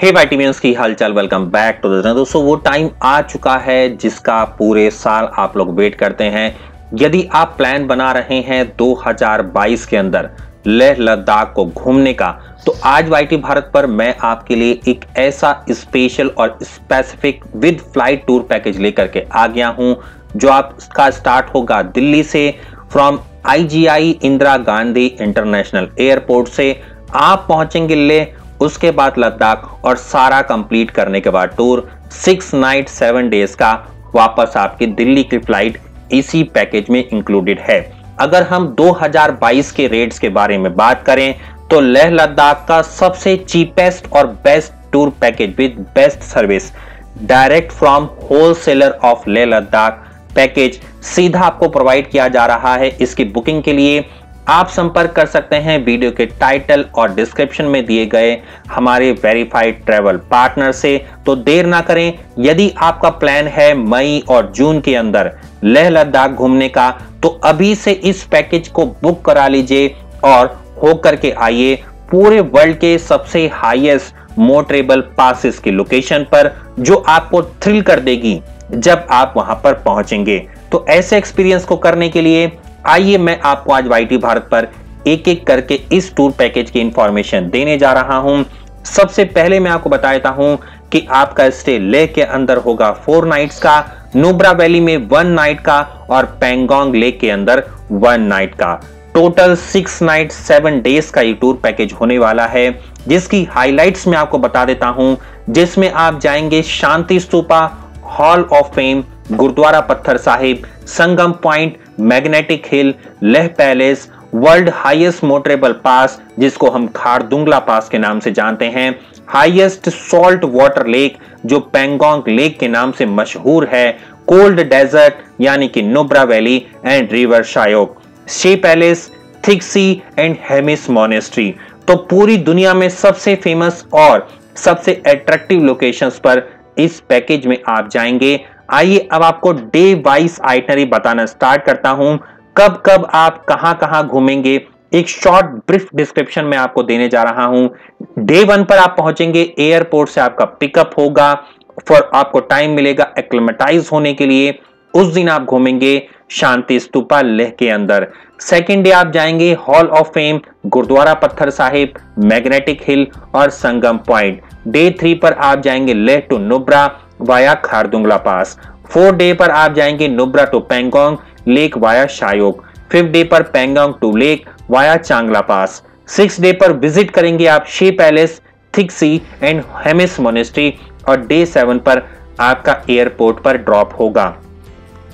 हे वाइटिमियंस की हालचाल, welcome back to the. दोस्तों वो टाइम आ चुका है जिसका पूरे साल आप लोग वेट करते हैं। यदि आप प्लान बना रहे हैं 2022 के अंदर लेह लद्दाख को घूमने का, तो आज वाईटी भारत पर मैं आपके लिए एक ऐसा स्पेशल और specific with flight tour package लेकर के आ गया हूं, जो आपका स्टार्ट होगा दिल्ली से from IGI Indira Gandhi international airport से। आप पहुंचेंगे लेह, उसके बाद लद्दाख और सारा कंप्लीट करने के बाद टूर 6 नाइट 7 डेज का वापस आपकी दिल्ली की फ्लाइट इसी पैकेज में इंक्लूडेड है। अगर हम 2022 के रेट्स के बारे में बात करें तो लेह लद्दाख का सबसे चीपेस्ट और best tour package with best service direct from wholesaler of Leh Ladakh package सीधा आपको प्रोवाइड किया जा रहा है। इसकी बुकिंग के लिए आप संपर्क कर सकते हैं वीडियो के टाइटल और डिस्क्रिप्शन में दिए गए हमारे वेरीफाइड ट्रैवल पार्टनर से। तो देर ना करें, यदि आपका प्लान है मई और जून के अंदर लेह लद्दाख घूमने का, तो अभी से इस पैकेज को बुक करा लीजिए और होकर के आइए पूरे वर्ल्ड के सबसे हाईएस्ट मोटरेबल पासेस की लोकेशन पर, जो आपको थ्रिल कर देगी जब आप वहां पर पहुंचेंगे। तो ऐसे एक्सपीरियंस को करने के लिए आइए मैं आपको आज वाईटी भारत पर एक एक करके इस टूर पैकेज की इंफॉर्मेशन देने जा रहा हूं। सबसे पहले मैं आपको बता देता हूं कि आपका स्टे लेह के अंदर होगा 4 नाइट्स का, नुब्रा वैली में 1 नाइट का और पेंगोंग लेक के अंदर 1 नाइट का। टोटल 6 नाइट 7 डेज का ये टूर पैकेज होने वाला है, जिसकी हाइलाइट्स मैं आपको बता देता हूं। जिसमें आप जाएंगे Shanti stupa, hall of fame, Gurudwara Patthar Sahib, Sangam point, magnetic hill, Leh palace, world highest motorable pass जिसको हम खारदुंगला पास के नाम से जानते हैं, हाईएस्ट सॉल्ट वाटर लेक जो पेंगोंग लेक के नाम से मशहूर है, कोल्ड डेजर्ट यानी कि Nubra valley and river Shyok, Shey palace, Thiksey and Hemis monastery. तो पूरी दुनिया में सबसे फेमस और सबसे अट्रैक्टिव लोकेशंस पर इस पैकेज में आप जाएंगे। आइए अब आपको डे वाइज आइटनरी बताना स्टार्ट करता हूं। कब कब आप कहां कहां घूमेंगे एक शॉर्ट ब्रीफ डिस्क्रिप्शन में आपको देने जा रहा हूं। डे 1 पर आप पहुंचेंगे, एयरपोर्ट से आपका पिकअप होगा, फिर आपको टाइम मिलेगा एक्लेमेटाइज होने के लिए। उस दिन आप घूमेंगे शांति स्तूपा लेह के अंदर। सेकेंड डे आप जाएंगे hall of fame, Gurudwara Patthar Sahib, magnetic hill और संगम पॉइंट। डे 3 पर आप जाएंगे Leh to Nubra via Khardungla pass. 4 day पर आप जाएंगे Nubra to Pangong lake via Shyok. 5th day पर पेंगोंग टू लेक वाया चांगला पास। 6th डे पर विजिट करेंगे आप Shey palace, Thiksey and Hemis monastery और डे 7 पर आपका एयरपोर्ट पर ड्रॉप होगा।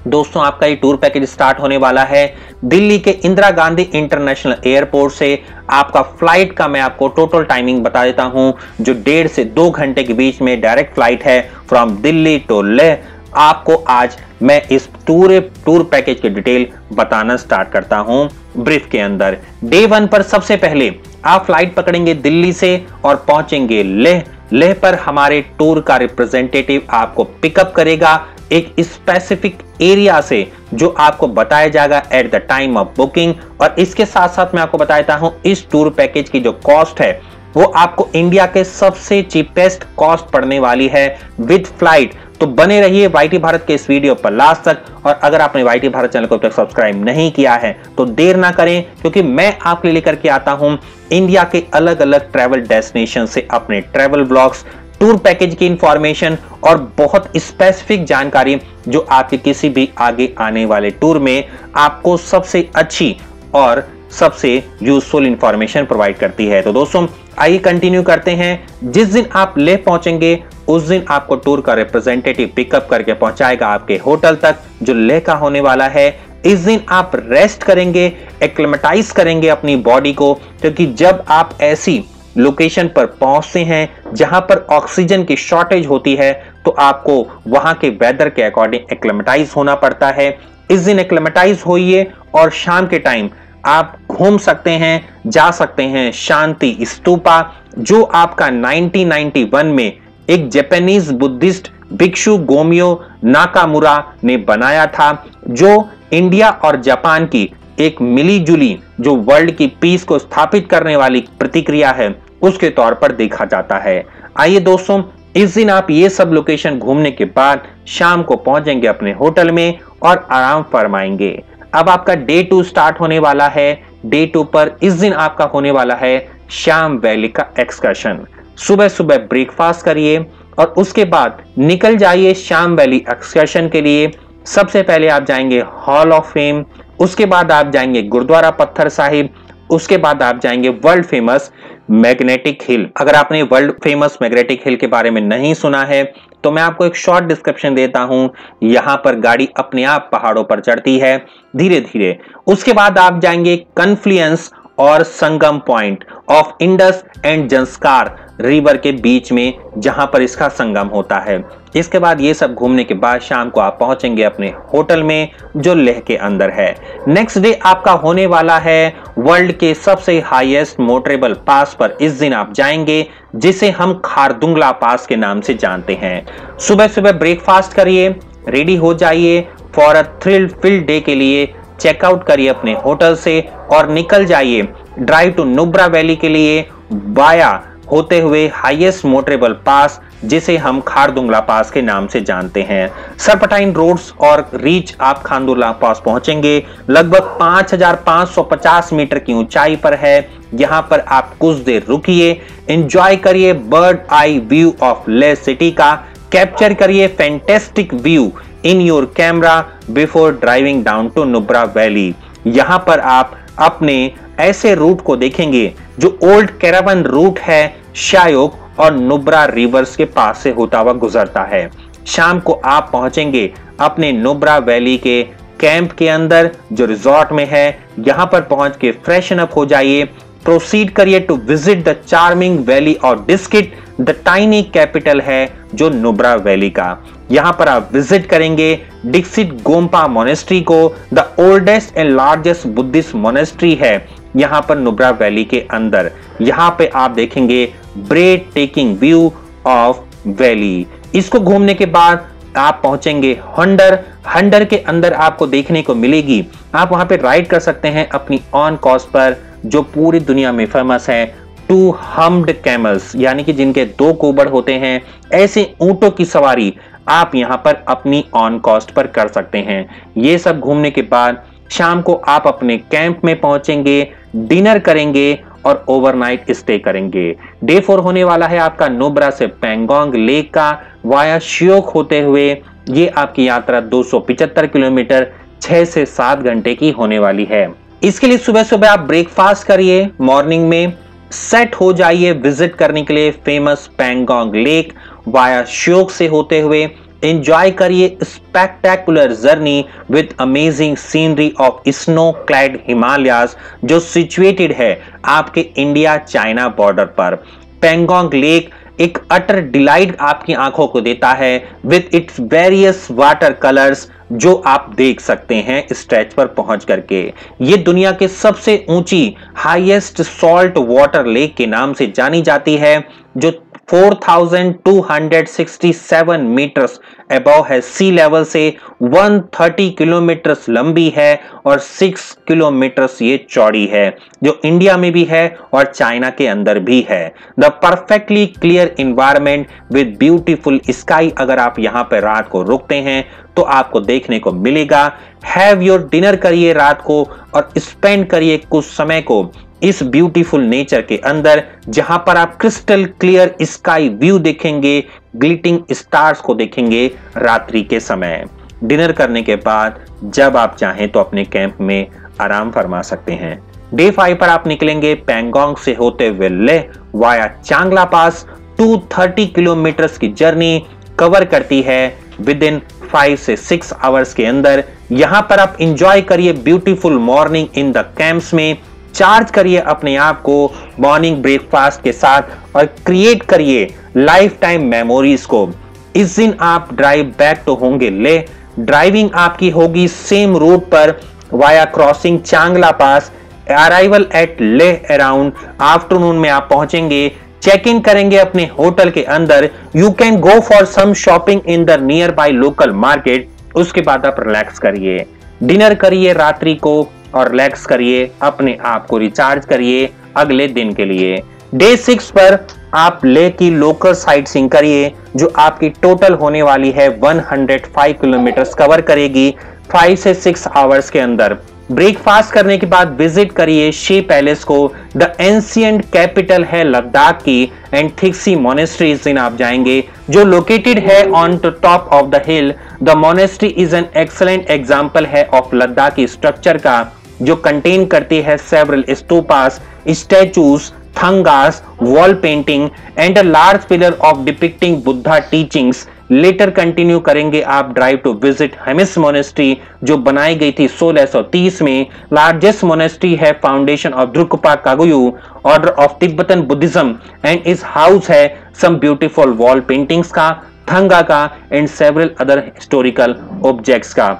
दोस्तों आपका ये टूर पैकेज स्टार्ट होने वाला है दिल्ली के इंदिरा गांधी इंटरनेशनल एयरपोर्ट से। आपका फ्लाइट का मैं आपको टोटल टाइमिंग बता देता हूं, जो 1.5 से 2 घंटे के बीच में डायरेक्ट फ्लाइट है फ्रॉम दिल्ली टू लेह। आपको आज मैं इस पूरे टूर पैकेज की डिटेल बताना स्टार्ट करता हूं ब्रीफ के अंदर। डे 1 पर सबसे पहले आप फ्लाइट पकड़ेंगे दिल्ली से और पहुंचेंगे लेह। लेह पर हमारे टूर का रिप्रेजेंटेटिव आपको पिकअप करेगा एक स्पेसिफिक एरिया से, जो आपको बताया जाएगा at the time of booking. और इसके साथ साथ मैं आपको बता देता हूं इस टूर पैकेज की जो कॉस्ट है वो आपको इंडिया के सबसे चीपेस्ट कॉस्ट पड़ने वाली है विद फ्लाइट। तो बने रहिए वाईटी भारत के इस वीडियो पर लास्ट तक। और अगर आपने वाईटी भारत चैनल को अब तक सब्सक्राइब नहीं किया है तो देर ना करें, क्योंकि मैं आपके लिए लेकर के आता हूं इंडिया के अलग अलग ट्रैवल डेस्टिनेशन से अपने ट्रैवल ब्लॉग्स, टूर पैकेज की इंफॉर्मेशन और बहुत स्पेसिफिक जानकारी, जो आपके किसी भी आगे आने वाले टूर में आपको सबसे अच्छी और सबसे यूजफुल इंफॉर्मेशन प्रोवाइड करती है। तो दोस्तों आइए कंटिन्यू करते हैं। जिस दिन आप लेह पहुंचेंगे उस दिन आपको टूर का रिप्रेजेंटेटिव पिकअप करके पहुंचाएगा आपके होटल तक, जो लेह का होने वाला है। इस दिन आप रेस्ट करेंगे, एक्लेमेटाइज करेंगे अपनी बॉडी को, क्योंकि जब आप ऐसी लोकेशन पर पहुंचते हैं जहां पर ऑक्सीजन की शॉर्टेज होती है, तो आपको वहां के वेदर के अकॉर्डिंग एक्लेमेटाइज होना पड़ता है। इस दिन एक्लेमेटाइज होइए और शाम के टाइम आप घूम सकते हैं, जा सकते हैं शांति स्तूपा, जो आपका 1991 में एक जापानीज बुद्धिस्ट भिक्षु गोमियो नाकामुरा ने बनाया था, जो इंडिया और जापान की एक मिलीजुली जो वर्ल्ड की पीस को स्थापित करने वाली प्रतिक्रिया है उसके तौर पर देखा जाता है। आइए दोस्तों, इस दिन आप ये सब लोकेशन घूमने के बाद शाम को पहुंचेंगे अपने होटल में और आराम फरमाएंगे। अब आपका डे 2 स्टार्ट होने वाला है। डे 2 पर इस दिन आपका होने वाला है श्याम वैली का एक्सकर्शन। सुबह सुबह ब्रेकफास्ट करिए और उसके बाद निकल जाइए श्याम वैली एक्सकर्शन के लिए। सबसे पहले आप जाएंगे हॉल ऑफ फेम, उसके बाद आप जाएंगे गुरुद्वारा पत्थर साहिब, उसके बाद आप जाएंगे वर्ल्ड फेमस मैग्नेटिक हिल। अगर आपने वर्ल्ड फेमस मैग्नेटिक हिल के बारे में नहीं सुना है तो मैं आपको एक शॉर्ट डिस्क्रिप्शन देता हूं। यहां पर गाड़ी अपने आप पहाड़ों पर चढ़ती है धीरे धीरे। उसके बाद आप जाएंगे कन्फ्लुएंस और Sangam point of Indus and Zanskar river के बीच में, जहां पर इसका संगम होता है। इसके बाद ये सब घूमने के बाद शाम को आप पहुंचेंगे अपने होटल में जो लेह के अंदर है। नेक्स्ट डे आपका होने वाला है वर्ल्ड के सबसे हाईएस्ट मोटरेबल पास पर इस दिन आप जाएंगे, जिसे हम खारदुंगला पास के नाम से जानते हैं। सुबह सुबह ब्रेकफास्ट करिए, रेडी हो जाइए for a thrill field day के लिए। चेकआउट करिए अपने होटल से और निकल जाइए ड्राइव टू नुब्रा वैली के लिए वाया होते हुए हाईएस्ट मोटरेबल पास, जिसे हम खारदुंगला पास के नाम से जानते हैं। सरपटाइन रोड्स और रीच आप खारदुंगला पास पहुंचेंगे। लगभग 5550 मीटर की ऊंचाई पर है। यहां पर आप कुछ देर रुकिए, एंजॉय करिए bird eye view of Leh city का। कैप्चर करिए fantastic view in your camera before driving down to Nubra valley. यहां पर आप अपने ऐसे रूट को देखेंगे जो ओल्ड कैरावन रूट है, शायोग और नुब्रा रिवर्स के पास से होता हुआ गुजरता है। शाम को आप पहुंचेंगे अपने नुब्रा वैली के कैंप के अंदर जो रिजॉर्ट में है। यहां पर पहुंच के फ्रेशन अप हो जाइए। प्रोसीड करिए to visit the charming valley और डिस्किट, द टाइनी कैपिटल है जो नुब्रा वैली का। यहां पर आप विजिट करेंगे डिक्सिट गोम्पा मोनेस्ट्री को, the oldest and largest Buddhist monastery है यहां पर नुब्रा वैली के अंदर। यहां पे आप देखेंगे bread taking view of valley. इसको घूमने के बाद आप पहुंचेंगे हंडर। हंडर के अंदर आपको देखने को मिलेगी, आप वहां पे राइड कर सकते हैं अपनी ऑन कॉस्ट पर, जो पूरी दुनिया में फेमस है 2 हम्ड कैमल्स, यानी कि जिनके 2 कोबड़ होते हैं। ऐसे ऊंटों की सवारी आप यहां पर अपनी ऑन कॉस्ट पर कर सकते हैं। ये सब घूमने के बाद शाम को आप अपने कैंप में पहुंचेंगे, डिनर करेंगे और ओवरनाइट स्टे करेंगे। डे 4 होने वाला है आपका नुब्रा से पैंगोंग लेक का वाया श्योक होते हुए। ये आपकी यात्रा 275 किलोमीटर 6 से 7 घंटे की होने वाली है। इसके लिए सुबह सुबह आप ब्रेकफास्ट करिए, मॉर्निंग में सेट हो जाइए विजिट करने के लिए famous Pangong lake via Shyok से होते हुए। एंजॉय करिए spectacular journey with amazing scenery of snow clad Himalayas, जो सिचुएटेड है आपके इंडिया चाइना बॉर्डर पर। पैंगोंग लेक एक अटर डिलाइट आपकी आंखों को देता है with its various water colours, जो आप देख सकते हैं स्ट्रेच पर पहुंच करके। ये दुनिया के सबसे ऊंची हाईएस्ट सॉल्ट वाटर लेक के नाम से जानी जाती है, जो 4267 मीटर्स अबव है सी लेवल से, 130 किलोमीटर्स लंबी है और 6 किलोमीटर्स ये चौड़ी है, जो इंडिया में भी है और चाइना के अंदर भी है। The perfectly clear environment with beautiful sky. अगर आप यहाँ पे रात को रुकते हैं तो आपको देखने को मिलेगा। हैव योर डिनर करिए रात को और स्पेंड करिए कुछ समय को इस ब्यूटीफुल नेचर के अंदर, जहां पर आप क्रिस्टल क्लियर स्काई व्यू देखेंगे, ग्लिटिंग स्टार्स को देखेंगे रात्रि के समय। डिनर करने के बाद जब आप चाहें तो अपने कैंप में आराम फरमा सकते हैं। डे 5 पर आप निकलेंगे पैंगोंग से होते हुए लेह वाया चांगला पास। 230 किलोमीटर की जर्नी कवर करती है विद इन 5 से 6 आवर्स के अंदर। यहां पर आप इंजॉय करिए beautiful morning in the camps में। चार्ज करिए अपने आप को मॉर्निंग ब्रेकफास्ट के साथ और क्रिएट करिए लाइफ टाइम मेमोरीज को। इस दिन आप ड्राइव बैक तो होंगे ले, ड्राइविंग आपकी होगी सेम रूट पर via crossing Changla pass. Arrival at Leh around afternoon में आप पहुंचेंगे। चेक इन करेंगे अपने होटल के अंदर। You can go for some shopping in the nearby local market. उसके बाद आप रिलैक्स करिए, डिनर करिए रात्रि को और रिलैक्स करिए, अपने आप को रिचार्ज करिए अगले दिन के लिए। डे 6 पर आप लेह की लोकल साइट सीइंग करिए, जो आपकी टोटल होने वाली है 105 किलोमीटर कवर करेगी 5 से 6 आवर्स के अंदर। ब्रेकफास्ट करने के बाद विजिट करिए शी पैलेस को, द एंशिएंट कैपिटल है लद्दाख की, एंड थिक्सी मोनेस्ट्री इस दिन आप जाएंगे जो लोकेटेड है on the top of the hill. The monastery is an excellent example है ऑफ लद्दाखी स्ट्रक्चर का, जो कंटेन करती है several stupas, statues, thangkas, wall painting and a large pillar of depicting Buddha teachings. Later continue करेंगे आप drive to visit Hemis monastery, जो बनाई गई थी 1630 में। लार्जेस्ट मोनेस्ट्री है foundation of Drukpa Kagyu order of Tibetan Buddhism, and इस हाउस है सम ब्यूटीफुल वॉल पेंटिंग्स का, थंगा का and several other historical objects का।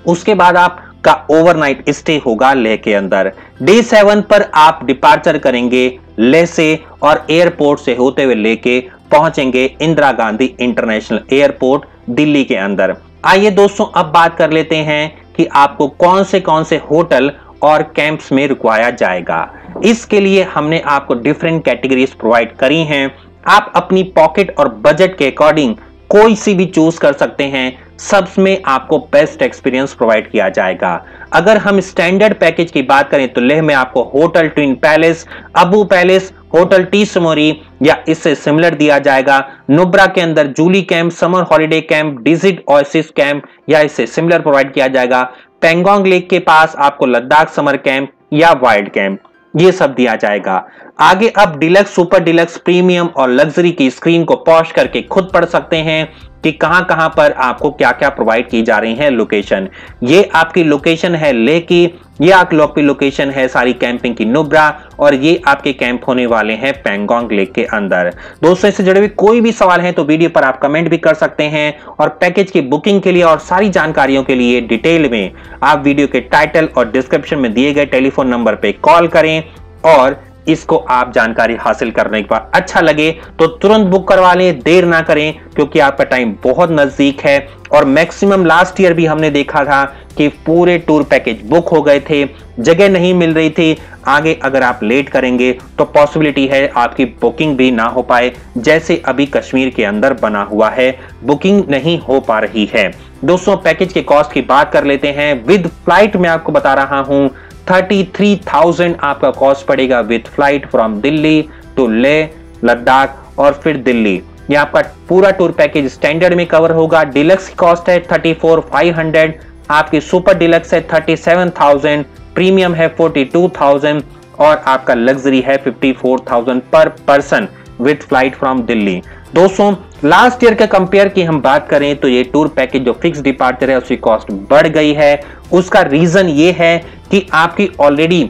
उसके बाद आप का ओवरनाइट स्टे होगा लेह के अंदर। डे 7 पर आप डिपार्चर करेंगे लेह से और एयरपोर्ट से होते हुए लेके पहुंचेंगे इंदिरा गांधी इंटरनेशनल एयरपोर्ट दिल्ली के अंदर। आइए दोस्तों अब बात कर लेते हैं कि आपको कौन से होटल और कैंप्स में रुकवाया जाएगा। इसके लिए हमने आपको डिफरेंट कैटेगरीज प्रोवाइड करी हैं। आप अपनी पॉकेट और बजट के अकॉर्डिंग कोई सी भी चूज कर सकते हैं, सब में आपको बेस्ट एक्सपीरियंस प्रोवाइड किया जाएगा। अगर हम स्टैंडर्ड पैकेज की बात करें तो लेह में आपको hotel twin palace, Abu palace, hotel T Samori या इससे सिमिलर दिया जाएगा। नुब्रा के अंदर Julley camp, summer holiday camp, desert oasis camp या इससे सिमिलर प्रोवाइड किया जाएगा। पेंगोंग लेक के पास आपको लद्दाख समर कैंप या वाइल्ड कैंप, ये सब दिया जाएगा। आगे अब डिलक्स, सुपर डिलक्स, प्रीमियम और लग्जरी की स्क्रीन को पॉज करके खुद पढ़ सकते हैं कि कहां पर आपको क्या क्या प्रोवाइड की जा रही है लोकेशन। ये आपकी लोकेशन है लेह की, ये आपकी लोकेशन है सारी कैंपिंग की नुब्रा, और ये आपके कैंप होने वाले हैं पेंगोंग लेक के अंदर। दोस्तों इससे जुड़े हुए कोई भी सवाल है तो वीडियो पर आप कमेंट भी कर सकते हैं, और पैकेज की बुकिंग के लिए और सारी जानकारियों के लिए डिटेल में आप वीडियो के टाइटल और डिस्क्रिप्शन में दिए गए टेलीफोन नंबर पे कॉल करें, और इसको आप जानकारी हासिल करने के बाद अच्छा लगे तो तुरंत बुक करवा लें, देर ना करें, क्योंकि आपका टाइम बहुत नजदीक है। और मैक्सिमम लास्ट ईयर भी हमने देखा था कि पूरे टूर पैकेज बुक हो गए थे, जगह नहीं मिल रही थी। आगे अगर आप लेट करेंगे तो पॉसिबिलिटी है आपकी बुकिंग भी ना हो पाए, जैसे अभी कश्मीर के अंदर बना हुआ है, बुकिंग नहीं हो पा रही है। दोस्तों पैकेज के कॉस्ट की बात कर लेते हैं। विद फ्लाइट में आपको बता रहा हूं 33,000 आपका कॉस्ट पड़ेगा with flight from Delhi to Leh, Ladakh और फिर दिल्ली। ये आपका पूरा टूर पैकेज स्टैंडर्ड में कवर होगा। डिलक्स की कॉस्ट है 34,500, आपकी सुपर डिलक्स है 37,000, प्रीमियम है 42,000 और आपका लग्जरी है 54,000 पर person with flight from Delhi. दोस्तों लास्ट ईयर के कंपेयर की हम बात करें तो ये टूर पैकेज जो फिक्स डिपार्चर है उसकी कॉस्ट बढ़ गई है। उसका रीजन ये है कि आपकी ऑलरेडी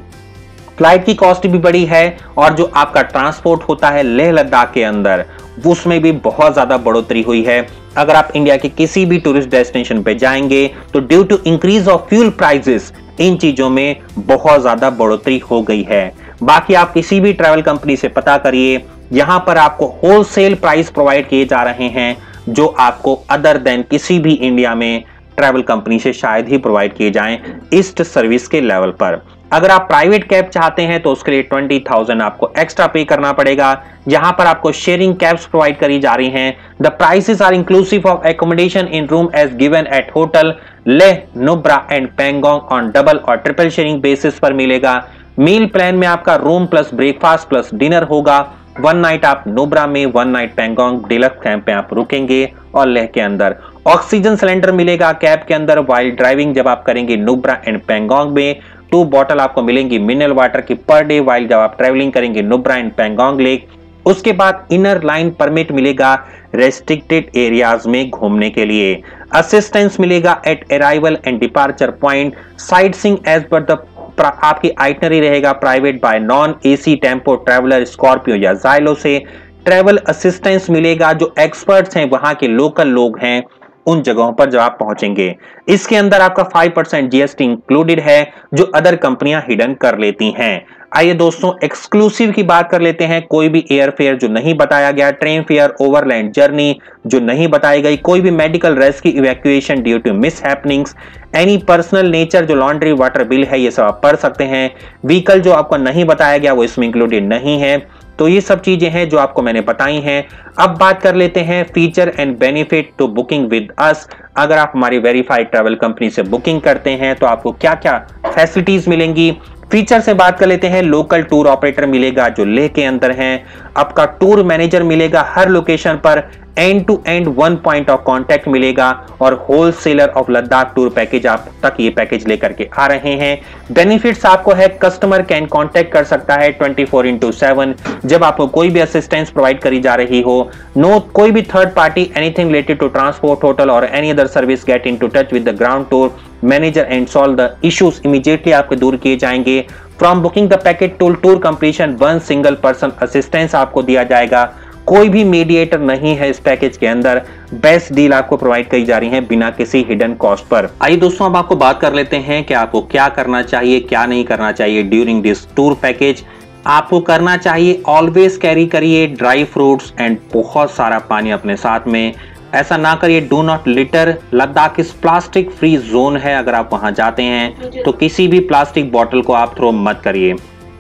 फ्लाइट की कॉस्ट भी बढ़ी है, और जो आपका ट्रांसपोर्ट होता है लेह लद्दाख के अंदर उसमें भी बहुत ज्यादा बढ़ोतरी हुई है। अगर आप इंडिया के किसी भी टूरिस्ट डेस्टिनेशन पे जाएंगे तो due to increase of fuel prices इन चीजों में बहुत ज्यादा बढ़ोतरी हो गई है। बाकी आप किसी भी ट्रैवल कंपनी से पता करिए, यहां पर आपको होलसेल प्राइस प्रोवाइड किए जा रहे हैं, जो आपको अदर देन किसी भी इंडिया में ट्रैवल कंपनी से शायद ही प्रोवाइड किए जाएं इस सर्विस के लेवल पर। अगर आप प्राइवेट कैब चाहते हैं तो उसके लिए 20,000 आपको एक्स्ट्रा पे करना पड़ेगा। यहां पर आपको शेयरिंग कैब्स प्रोवाइड करी जा रही हैं। The prices are inclusive of accommodation in room as given at hotel Leh, Nubra and Pangong on double और ट्रिपल शेयरिंग बेसिस पर मिलेगा। मील प्लान में आपका room plus breakfast plus dinner होगा। 1 नाइट आप नुब्रा में, 1 नाइट पेंगोंग डिलक्स कैंप में आप रुकेंगे और लेह के अंदर। ऑक्सीजन सिलेंडर मिलेगा कैब के अंदर वाइल ड्राइविंग जब आप करेंगे नुब्रा एंड पेंगोंग में। 2 बॉटल आपको मिलेंगी मिनरल वाटर की पर डे वाइल जब आप ट्रेवलिंग करेंगे नुब्रा एंड पेंगोंग लेक। उसके बाद इनर लाइन परमिट मिलेगा रेस्ट्रिक्टेड एरियाज में घूमने के लिए। असिस्टेंस मिलेगा at arrival and departure point. Sightseeing as per the आपकी आइटनरी रहेगा private by non AC tempo traveller Scorpio या जाइलो से। ट्रैवल असिस्टेंस मिलेगा जो एक्सपर्ट्स हैं, वहां के लोकल लोग हैं उन जगहों पर जब आप पहुंचेंगे। इसके अंदर आपका 5% जीएसटी इंक्लूडेड है, जो अदर कंपनियां हिडन कर लेती हैं। आइए दोस्तों एक्सक्लूसिव की बात कर लेते हैं। कोई भी एयर फेयर जो नहीं बताया गया, ट्रेन फेयर, ओवरलैंड जर्नी जो नहीं बताई गई, कोई भी medical rescue evacuation due to mishappenings, any personal nature जो लॉन्ड्री वाटर बिल है, ये सब आप पढ़ सकते हैं। व्हीकल जो आपको नहीं बताया गया वो इसमें इंक्लूडेड नहीं है। तो ये सब चीजें हैं जो आपको मैंने बताई हैं। अब बात कर लेते हैं feature and benefit to booking with us. अगर आप हमारी वेरीफाइड ट्रैवल कंपनी से बुकिंग करते हैं तो आपको क्या क्या फैसिलिटीज मिलेंगी। फीचर से बात कर लेते हैं। लोकल टूर ऑपरेटर मिलेगा जो लेह के अंदर है। आपका टूर मैनेजर मिलेगा हर लोकेशन पर। End to end one point of contact मिलेगा और wholesaler of Ladakh tour package आप तक ये पैकेज लेकर के आ रहे हैं। बेनिफिट्स आपको है, कस्टमर कैन कांटेक्ट कर सकता है 24/7 जब आपको कोई भी असिस्टेंस प्रोवाइड करी जा रही हो। नो कोई भी third party anything related to transport, hotel और any other service get in to touch with the ground tour manager and solve the issues immediately आपके दूर किए जाएंगे। From booking the package to tour completion one single person assistance आपको दिया जाएगा। कोई भी मीडिएटर नहीं है इस पैकेज के अंदर। बेस्ट डील आपको प्रोवाइड की जा रही है बिना किसी हिडन कॉस्ट पर। आइए दोस्तों अब आपको बात कर लेते हैं कि आपको क्या करना चाहिए क्या नहीं करना चाहिए ड्यूरिंग दिस टूर पैकेज। आपको करना चाहिए ऑलवेज कैरी करिए ड्राई फ्रूट्स एंड बहुत सारा पानी अपने साथ में। ऐसा ना करिए, डू नॉट लिटर। लद्दाख इस प्लास्टिक फ्री जोन है। अगर आप वहां जाते हैं तो किसी भी प्लास्टिक बॉटल को आप थ्रो मत करिए।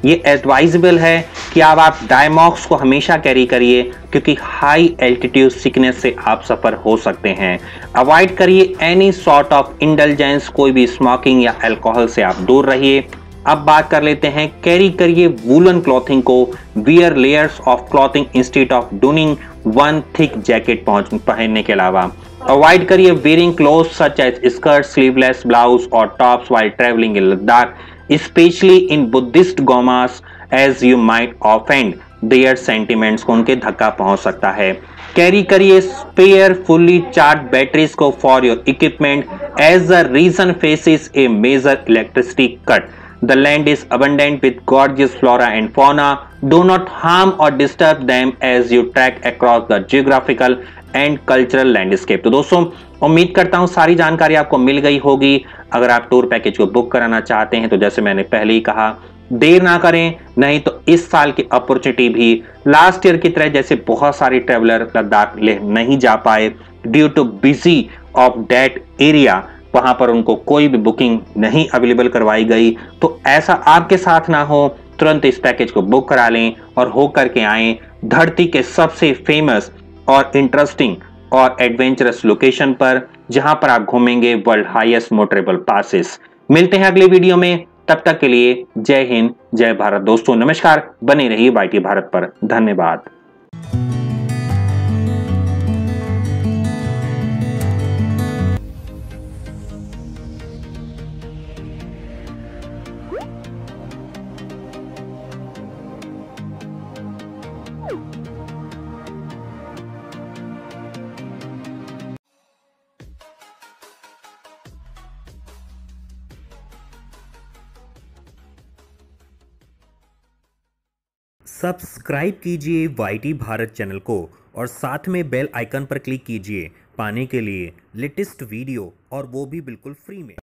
ये एडवाइजेबल है कि आप डायमॉक्स को हमेशा कैरी करिए क्योंकि हाई एल्टीट्यूड सिकनेस से आप सफर हो सकते हैं। अवॉइड करिए एनी सॉर्ट ऑफ इंडल्जेंस, कोई भी स्मोकिंग या अल्कोहल से आप दूर रहिए। अब बात कर लेते हैं, कैरी करिए वूलन क्लॉथिंग को। Wear layers of clothing instead of donning one thick jacket पहनने के अलावा। अवॉइड करिए wearing clothes such as skirt, sleeveless blouse और tops while travelling in Ladakh, specially in Buddhist gompas as you might offend their sentiments को उनके धक्का पहुंच सकता है। कैरी करिए स्पेयर फुल्ली चार्ज बैटरीज को for your equipment as the region faces a major electricity cut. The land is abundant with gorgeous flora and fauna. Do not harm or disturb them as you trek across the geographical and cultural landscape। तो दोस्तों उम्मीद करता हूँ सारी जानकारी आपको मिल गई होगी। अगर आप टूर पैकेज को बुक कराना चाहते हैं तो जैसे मैंने पहले ही कहा, देर ना करें, नहीं तो इस साल की अपॉर्चुनिटी भी लास्ट ईयर की तरह जैसे बहुत सारे ट्रेवलर लद्दाख लेह नहीं जा पाए due too busy of that area, वहां पर उनको कोई भी बुकिंग नहीं अवेलेबल करवाई गई। तो ऐसा आपके साथ ना हो, तुरंत इस पैकेज को बुक करा लें और हो करके आए धरती के सबसे फेमस और इंटरेस्टिंग और एडवेंचरस लोकेशन पर जहां पर आप घूमेंगे वर्ल्ड हाईएस्ट मोटरेबल पासेस। मिलते हैं अगले वीडियो में, तब तक के लिए जय हिंद जय भारत दोस्तों, नमस्कार। बने रहिए YT भारत पर। धन्यवाद। सब्सक्राइब कीजिए YT भारत चैनल को और साथ में बेल आइकन पर क्लिक कीजिए पाने के लिए लेटेस्ट वीडियो, और वो भी बिल्कुल फ्री में।